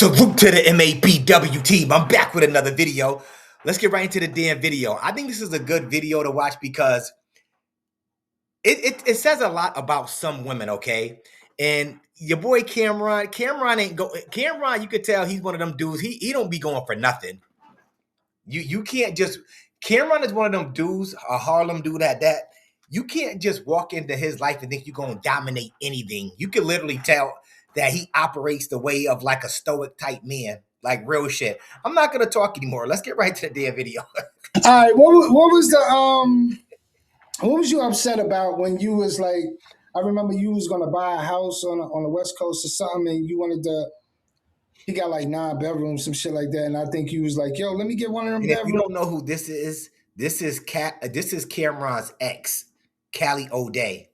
Salute to the MABW team. I'm back with another video. Let's get right into the damn video. I think this is a good video to watch because it says a lot about some women, okay? And your boy Cameron you could tell he's one of them dudes. He don't be going for nothing. You can't just, Cameron is one of them dudes, a Harlem dude at that. You can't just walk into his life and think you're going to dominate anything. You can literally tell that he operates the way of like a stoic type man, like real shit. I'm not going to talk anymore. Let's get right to the damn video. All right, what was you upset about when you was like, I remember you was going to buy a house on the West Coast or something, and you wanted to, he got like 9 bedrooms, some shit like that, and I think you was like, yo, let me get one of them bedrooms. If you don't know who this is Cameron's ex, Callie O'Day.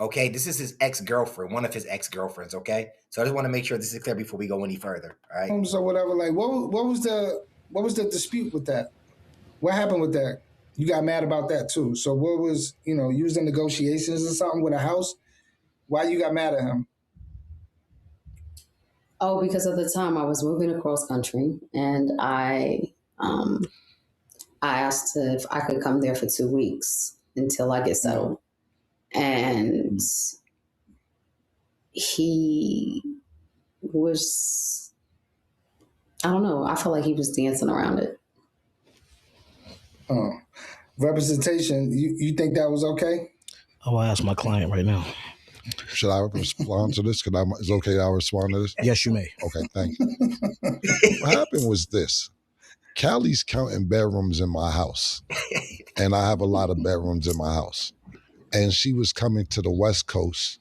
Okay, this is his ex-girlfriend, one of his ex-girlfriends, okay? So I just want to make sure this is clear before we go any further, all right? So whatever, like, what was the dispute with that? What happened with that? You got mad about that too. So what was, you was in negotiations or something with a house? Why you got mad at him? Oh, because at the time I was moving across country, and I asked if I could come there for 2 weeks until I get settled. And he was, I don't know, I felt like he was dancing around it. Oh, representation, you think that was okay? I'll ask my client right now. Should I respond to this? Is it okay I respond to this? Yes, you may. Okay, thank you. What happened was this. Callie's counting bedrooms in my house, and I have a lot of bedrooms in my house. And she was coming to the West Coast,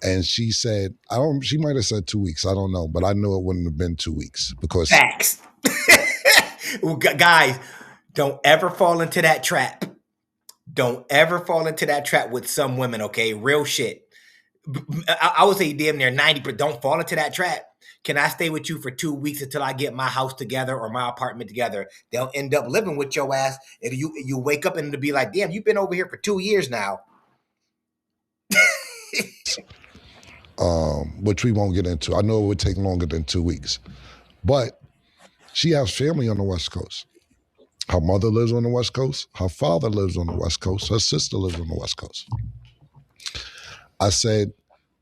and she said, she might have said 2 weeks, I don't know, but I knew it wouldn't have been 2 weeks because— Facts. Well, guys, don't ever fall into that trap. Don't ever fall into that trap with some women, okay? Real shit. I would say damn near 90%, but don't fall into that trap. Can I stay with you for 2 weeks until I get my house together or my apartment together? They'll end up living with your ass, and you wake up and it'll be like, damn, you've been over here for 2 years now. Which we won't get into. I know it would take longer than 2 weeks, but she has family on the West Coast. Her mother lives on the West Coast. Her father lives on the West Coast. Her sister lives on the West Coast. I said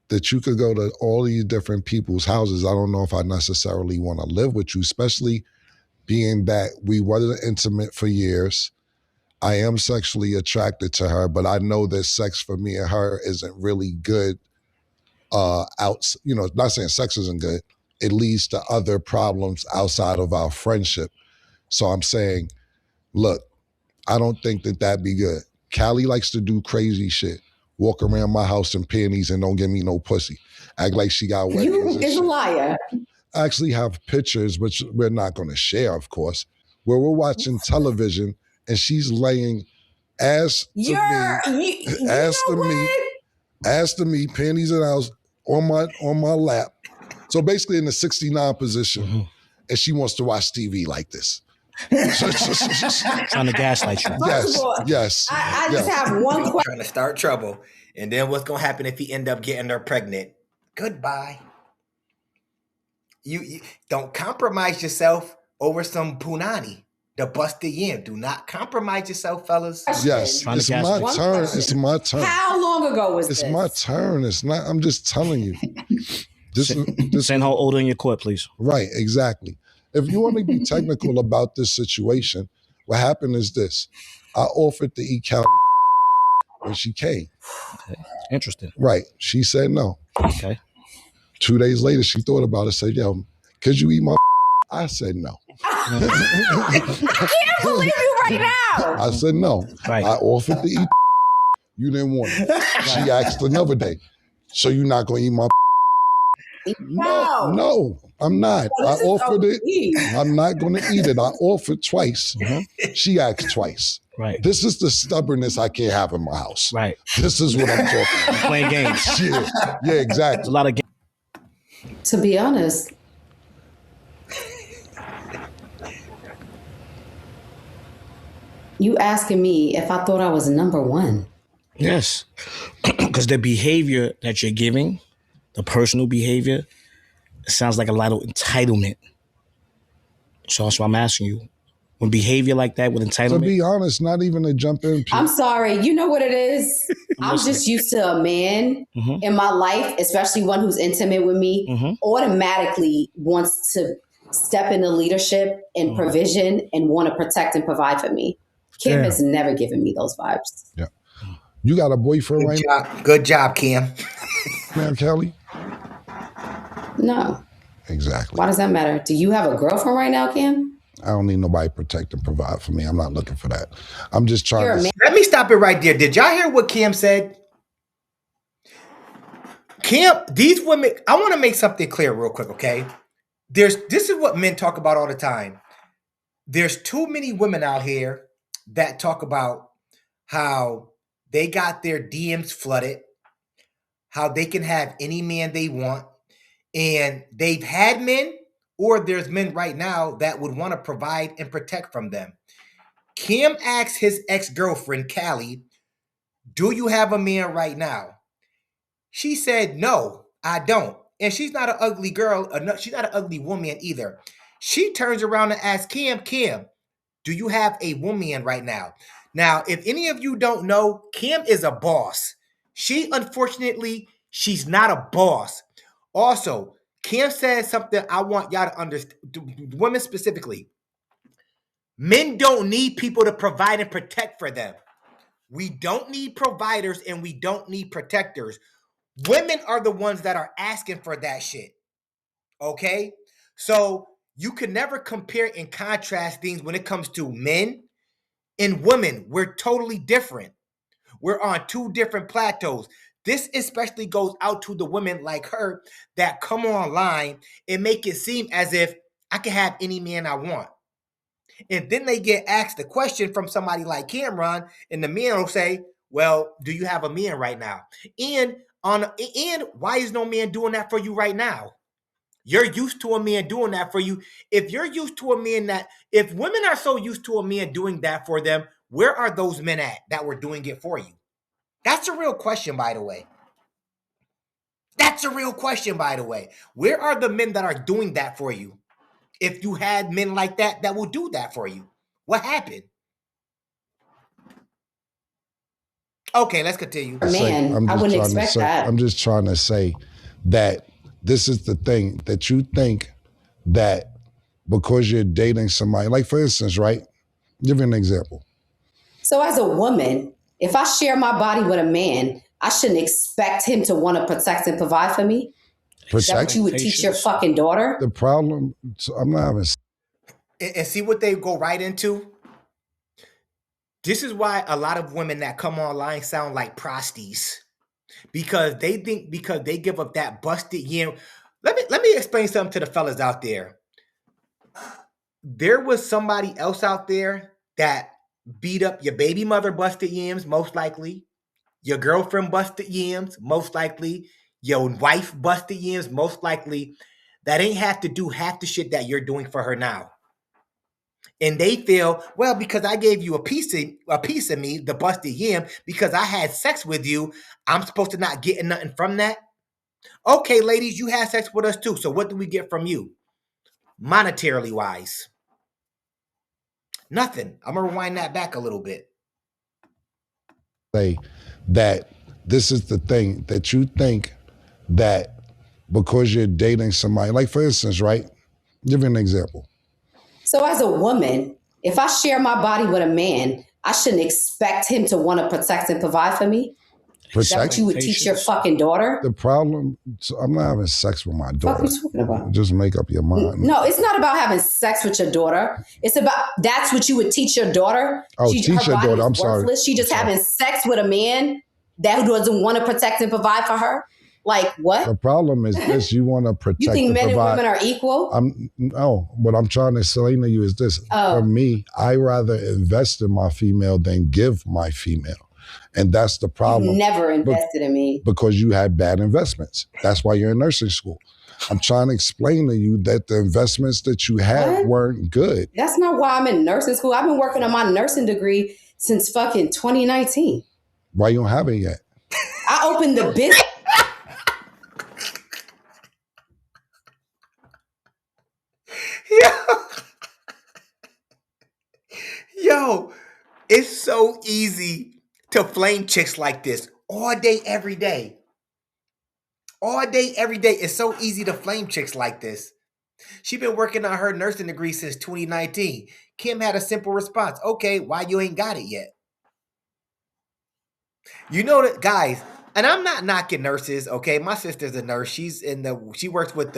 that you could go to all these different people's houses. I don't know if I necessarily want to live with you, especially being that we wasn't intimate for years. I am sexually attracted to her, but I know that sex for me and her isn't really good. Not saying sex isn't good. It leads to other problems outside of our friendship. So I'm saying, look, I don't think that that'd be good. Callie likes to do crazy shit. Walk around my house in panties and don't give me no pussy. Act like she got wet. You is a liar. I actually have pictures, which we're not going to share, of course, where we're watching television and she's laying ass to me, panties and ass on my lap. So basically in the 69 position, and she wants to watch TV like this. Trying to gaslight you. Yes. I just have one question. Trying to start trouble. And then what's going to happen if he end up getting her pregnant? Goodbye. You don't compromise yourself over some punani. The busted yam. Do not compromise yourself, fellas. Yes, it's my turn. It's my turn. How long ago was this? It's my turn. It's not. I'm just telling you. Send her older in your court, please. Right, exactly. If you want to be technical about this situation, what happened is this. I offered to eat Callie when she came. Okay. Interesting. Right. She said no. Okay. 2 days later, she thought about it, said, yo, could you eat my I said no. I can't believe you right now. I said no. Right. I offered to eat. You didn't want it. She asked another day. So you're not going to eat my No, I'm not. I offered it. I'm not going to eat it. I offered twice. She asked twice. Right. This is the stubbornness I can't have in my house. Right. This is what I'm talking about. Playing games. Yeah, exactly. A lot of games. To be honest, you asking me if I thought I was number one. Yes. Because the behavior that you're giving, the personal behavior, It sounds like a lot of entitlement. So that's why I'm asking you. When behavior like that with To entitlement, be honest, not even to jump in. I'm sorry. You know what it is? I'm just used to a man in my life, especially one who's intimate with me, automatically wants to step into leadership and provision and want to protect and provide for me. Kim has never given me those vibes. Yeah. You got a boyfriend right now? Good job, Kim. Now, Kelly? No. Exactly. Why does that matter? Do you have a girlfriend right now, Kim? I don't need nobody to protect and provide for me. I'm not looking for that. I'm just trying to... Let me stop it right there. Did y'all hear what Kim said? Kim, these women, I want to make something clear real quick, okay? This is what men talk about all the time. There's too many women out here that talk about how they got their DMs flooded, how they can have any man they want, and they've had men, or there's men right now that would want to provide and protect from them. Kim asked his ex-girlfriend, Callie, do you have a man right now? She said, no, I don't. And she's not an ugly girl. She's not an ugly woman either. She turns around and asks Kim, do you have a woman right now? Now, if any of you don't know, Kim is a boss. She, unfortunately, she's not a boss. Also, Kim said something I want y'all to understand, women specifically. Men don't need people to provide and protect for them. We don't need providers and we don't need protectors. Women are the ones that are asking for that shit. Okay? So you can never compare and contrast things when it comes to men and women. We're totally different. We're on two different plateaus. This especially goes out to the women like her that come online and make it seem as if I can have any man I want. And then they get asked the question from somebody like Cameron, and the man will say, well, do you have a man right now? And why is no man doing that for you right now? You're used to a man doing that for you. If you're used to a man if women are so used to a man doing that for them, where are those men at that were doing it for you? That's a real question, by the way. That's a real question, by the way. Where are the men that are doing that for you? If you had men like that will do that for you, what happened? Okay, let's continue. Man, I wouldn't expect that. I'm just trying to say that this is the thing, that you think that because you're dating somebody, like for instance, right? Give you an example. So as a woman, if I share my body with a man, I shouldn't expect him to want to protect and provide for me? Is that what you would teach your fucking daughter? The problem, I'm not having... And see what they go right into? This is why a lot of women that come online sound like prosties. Because they think because they give up that busted yam. Let me explain something to the fellas out there. There was somebody else out there that beat up your baby mother busted yams, most likely. Your girlfriend busted yams, most likely. Your wife busted yams, most likely. That ain't have to do half the shit that you're doing for her now. And they feel, well, because I gave you a piece of me, the busted yam, because I had sex with you, I'm supposed to not get nothing from that? Okay, ladies, you had sex with us too. So what do we get from you? Monetarily wise. Nothing. I'm going to rewind that back a little bit. Say that this is the thing, that you think that because you're dating somebody, like for instance, right? Give you an example. So as a woman, if I share my body with a man, I shouldn't expect him to want to protect and provide for me? Is that what you would teach your fucking daughter? The problem, I'm not having sex with my daughter. What are you talking about? Just make up your mind. No, it's not about having sex with your daughter. It's about, that's what you would teach your daughter. Oh, teach your daughter. I'm sorry. She just having sex with a man that doesn't want to protect and provide for her. Like what? The problem is this: you want to protect. You think men and provide. Women are equal? No. What I'm trying to explain to you is this: for me, I rather invest in my female than give my female, and that's the problem. You never invested in me because you had bad investments. That's why you're in nursing school. I'm trying to explain to you that the investments that you had weren't good. That's not why I'm in nursing school. I've been working on my nursing degree since fucking 2019. Why you don't have it yet? I opened the business. Yo, it's so easy to flame chicks like this all day, every day. All day, every day. It's so easy to flame chicks like this. She been working on her nursing degree since 2019. Kim had a simple response. Okay, why you ain't got it yet? You know that, guys, and I'm not knocking nurses, okay? My sister's a nurse. She works with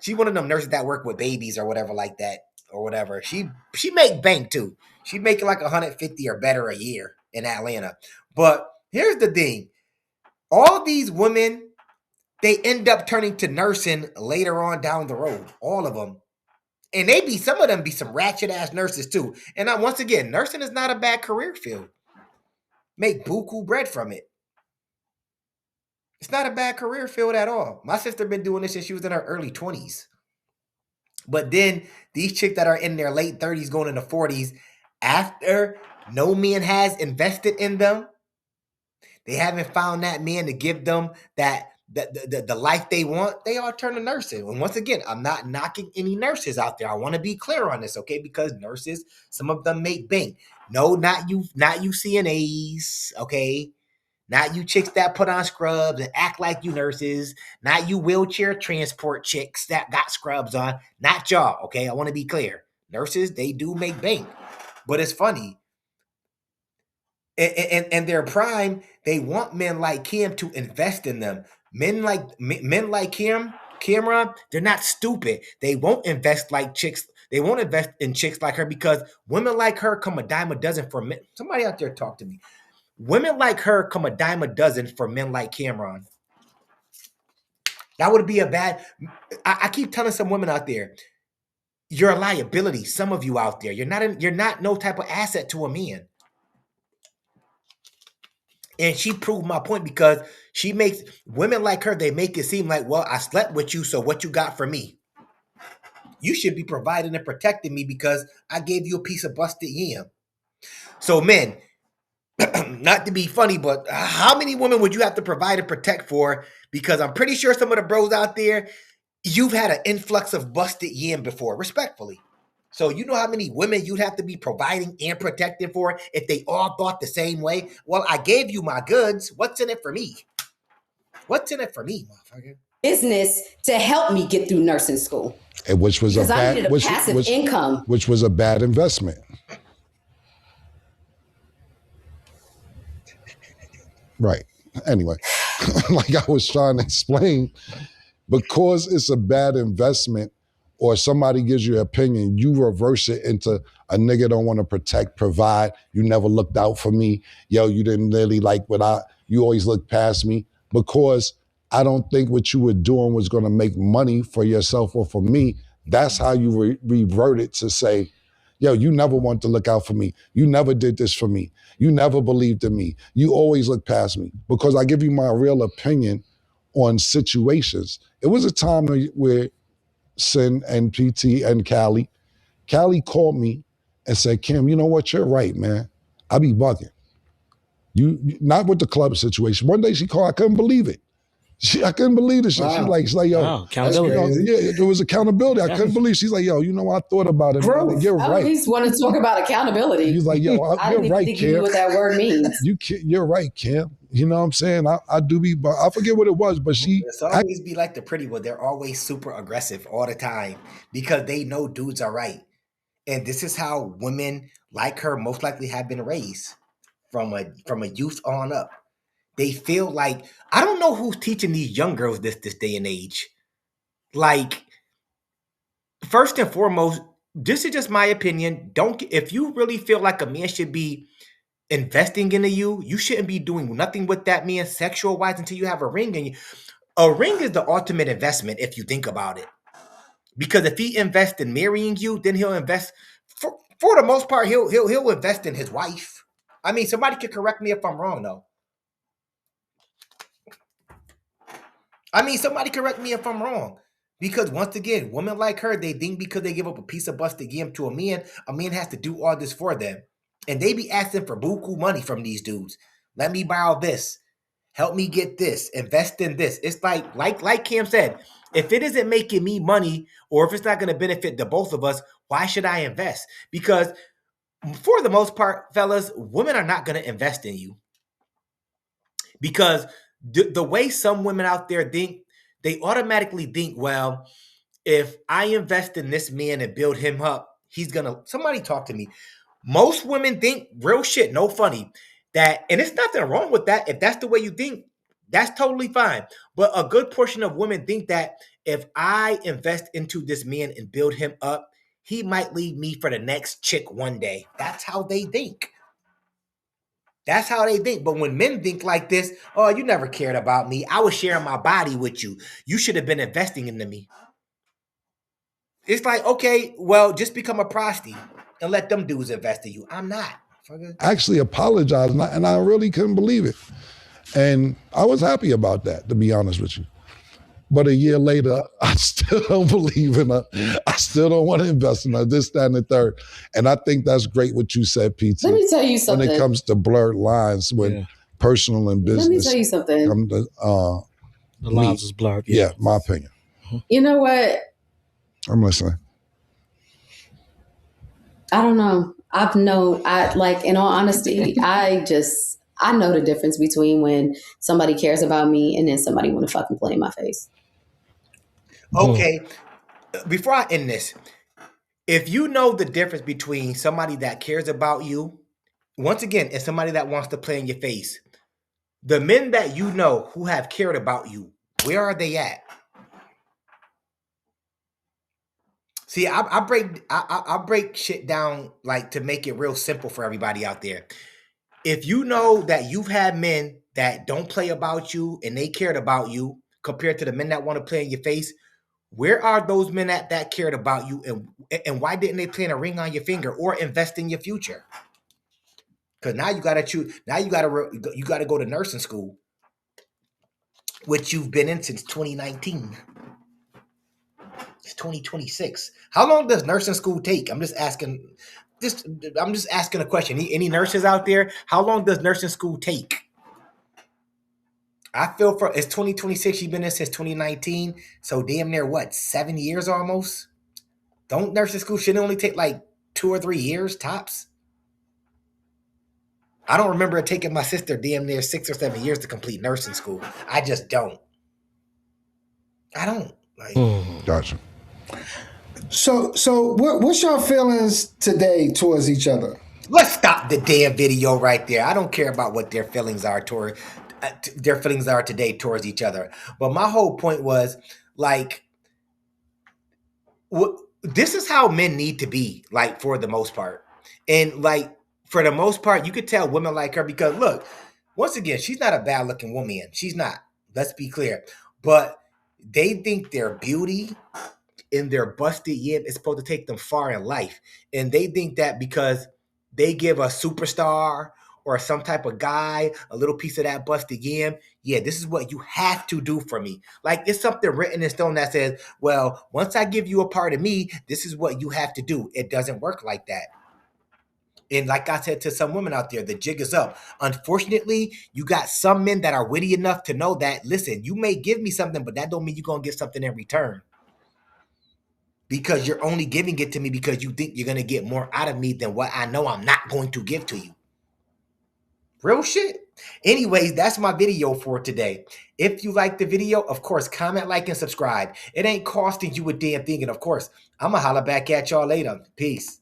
she's one of them nurses that work with babies or whatever like that, or whatever. She make bank too. She making like 150 or better a year in Atlanta. But here's the thing. All these women, they end up turning to nursing later on down the road. All of them. And some of them be some ratchet ass nurses too. And once again, nursing is not a bad career field. Make buku bread from it. It's not a bad career field at all. My sister been doing this since she was in her early 20s. But then these chicks that are in their late 30s going into 40s, after no man has invested in them, they haven't found that man to give them the life they want, they all turn to nursing. And once again, I'm not knocking any nurses out there. I want to be clear on this, okay? Because nurses, some of them make bank. No, not you CNAs, okay? Not you chicks that put on scrubs and act like you nurses. Not you wheelchair transport chicks that got scrubs on. Not y'all, okay? I want to be clear. Nurses, they do make bank. But it's funny. In their prime, they want men like Kim to invest in them. Men like Cameron, they're not stupid. They won't invest like chicks. They won't invest in chicks like her because women like her come a dime a dozen for men. Somebody out there talk to me. Women like her come a dime a dozen for men like Cameron. That would be a bad. I keep telling some women out there, you're a liability. Some of you out there, you're not no type of asset to a man. And she proved my point because she makes women like her, they make it seem like, well, I slept with you, so what you got for me? You should be providing and protecting me because I gave you a piece of busted yam. So men, not to be funny, but how many women would you have to provide and protect for? Because I'm pretty sure some of the bros out there, you've had an influx of busted yam before, respectfully. So you know how many women you'd have to be providing and protecting for if they all thought the same way? Well, I gave you my goods. What's in it for me? What's in it for me, motherfucker? Business to help me get through nursing school. And which was because I needed a passive income. Which was a bad investment. Right. Anyway, like I was trying to explain, because it's a bad investment or somebody gives you an opinion, you reverse it into a nigga don't want to protect, provide. You never looked out for me. Yo, you didn't really like you always looked past me because I don't think what you were doing was going to make money for yourself or for me. That's how you revert it to say, yo, you never want to look out for me. You never did this for me. You never believed in me. You always looked past me because I give you my real opinion on situations. It was a time where Sin and PT and Callie called me and said, Kim, you know what? You're right, man. I be bugging. You not with the club situation. One day she called, I couldn't believe it. I couldn't believe this shit. Wow. She's like, yo, accountability. yeah, there was accountability. I couldn't believe. She's like, yo, you know, I thought about it. Growth. You're I right. at least want to talk about accountability. He's like, yo, I you're didn't right, even think Kim. you knew what that word means. You're right, Kim. You know what I'm saying? I do be, but I forget what it was, but It's always be like the pretty one. They're always super aggressive all the time because they know dudes are right. And this is how women like her most likely have been raised from a youth on up. They feel like, I don't know who's teaching these young girls this day and age. Like, first and foremost, this is just my opinion. If you really feel like a man should be investing into you, you shouldn't be doing nothing with that man sexual wise until you have a ring in you. A ring is the ultimate investment if you think about it. Because if he invests in marrying you, then he'll invest for the most part, he'll invest in his wife. I mean, somebody could correct me if I'm wrong though. Because once again, women like her, they think because they give up a piece of busted yam to a man has to do all this for them. And they be asking for buku money from these dudes. Let me borrow this. help me get this, invest in this. It's like Cam said, if it isn't making me money or if it's not going to benefit the both of us, why should I invest? Because for the most part, fellas, women are not going to invest in you. Because the way some women out there think, they automatically think, well, if I invest in this man and build him up, he's going to, somebody talk to me. Most women think, real shit, no funny, that, and it's nothing wrong with that. If that's the way you think, that's totally fine. But a good portion of women think that if I invest into this man and build him up, he might leave me for the next chick one day. That's how they think. That's how they think. But when men think like this, oh, you never cared about me. I was sharing my body with you. You should have been investing into me. It's like, okay, well, just become a prosty and let them dudes invest in you. I'm not. I actually apologized, and I really couldn't believe it. And I was happy about that, to be honest with you. But a year later, I still don't believe in her. I still don't want to invest in her, this, that, and the third. And I think that's great what you said, PT. Let me tell you something. When it comes to blurred lines when personal and business. Let me tell you something. The lines is blurred. Yeah, my opinion. You know what? I'm listening. I don't know. In all honesty, I know the difference between when somebody cares about me and then somebody want to fucking play in my face. Okay, before I end this, if you know the difference between somebody that cares about you, once again, and somebody that wants to play in your face, the men that you know who have cared about you, where are they at? See, I break shit down like to make it real simple for everybody out there. If you know that you've had men that don't play about you and they cared about you compared to the men that want to play in your face, where are those men that cared about you, and why didn't they plant a ring on your finger or invest in your future? Because now you got to choose. Now you got to go to nursing school, which you've been in since 2019. It's 2026. How long does nursing school take? I'm just asking a question. Any nurses out there? How long does nursing school take? I feel it's 2026. You've been in since 2019. So damn near what? 7 years almost? Don't nursing school should only take like 2 or 3 years tops? I don't remember it taking my sister damn near 6 or 7 years to complete nursing school. I just don't. I don't. Gotcha. So what's your feelings today towards each other? Let's stop the damn video right there. I don't care about what their feelings are today towards each other. But my whole point was this is how men need to be, like, for the most part. And like, for the most part, you could tell women like her because look, once again, she's not a bad looking woman. She's not. Let's be clear. But they think their beauty and their busted yam is supposed to take them far in life. And they think that because they give a superstar or some type of guy a little piece of that busted yam, yeah, this is what you have to do for me. Like, it's something written in stone that says, well, once I give you a part of me, this is what you have to do. It doesn't work like that. And like I said to some women out there, the jig is up. Unfortunately, you got some men that are witty enough to know that, listen, you may give me something, but that don't mean you're going to get something in return. Because you're only giving it to me because you think you're going to get more out of me than what I know I'm not going to give to you. Real shit. Anyways, that's my video for today. If you like the video, of course, comment, like, and subscribe. It ain't costing you a damn thing. And of course, I'm going to holler back at y'all later. Peace.